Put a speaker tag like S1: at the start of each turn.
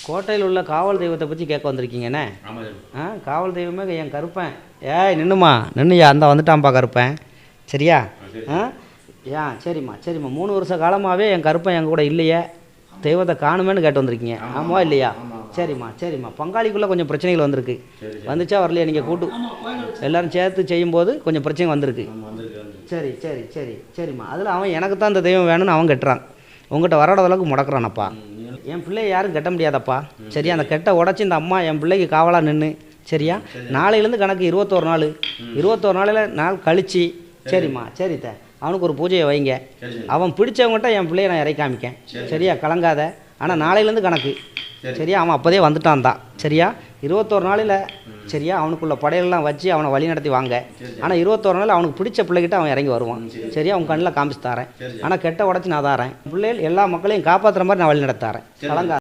S1: கோட்டையில் உள்ள காவல் தெய்வத்தை பற்றி கேட்க வந்திருக்கீங்கண்ணே.
S2: ஆமாம்.
S1: காவல் தெய்வமே என் கருப்பேன். நின்னுமா நின்னுயா அந்த வந்துட்டான்ப்பா கருப்பேன். சரியா? சரிம்மா 3 வருஷ காலமாகவே என் கருப்பன் என் கூட இல்லையே, தெய்வத்தை காணுமேன்னு கேட்டு வந்திருக்கீங்க. ஆமாவா இல்லையா? சரிம்மா பங்காளிக்குள்ளே கொஞ்சம் பிரச்சனைகள் வந்திருக்கு. வந்துச்சா வரலையா? நீங்கள் கூட்டு எல்லோரும் சேர்த்து செய்யும்போது கொஞ்சம் பிரச்சனை வந்திருக்கு. சரிம்மா. அதில் அவன் எனக்கு தான் இந்த தெய்வம் வேணும்னு அவன் கட்டுறான். உங்கள்கிட்ட வராத அளவுக்கு முடக்கிறானப்பா. என் பிள்ளைய யாரும் கட்ட முடியாதப்பா. சரியா? அந்த கெட்டை உடச்சி இந்த அம்மா என் பிள்ளைக்கு காவலாக நின்று. சரியா? நாளையிலேருந்து கணக்கு 21 நாள் கழிச்சு. சரிம்மா சரித்த அவனுக்கு ஒரு பூஜையை வைங்க. அவன் பிடிச்சவங்ககிட்ட என் பிள்ளைய நான் இறை காமிக்கேன். சரியா? கலங்காத. ஆனால் நாளையிலேருந்து கணக்கு. சரியா? அவன் அப்போதே வந்துட்டான் தான். சரியா? 21 நாளில் சரியா அவனுக்குள்ள படையெல்லாம் வச்சு அவனை வழி நடத்தி வாங்க. ஆனால் 21 நாள் அவனுக்கு பிடிச்ச பிள்ளைகிட்ட அவன் இறங்கி வருவான். சரியா? அவன் கண்ணில் காமிச்சு தாரேன். ஆனால் கெட்ட உடச்சி நான் தாரேன். பிள்ளைகள் எல்லா மக்களையும் காப்பாற்றுற மாதிரி நான் வழி நடத்தாரேன். கலங்காத.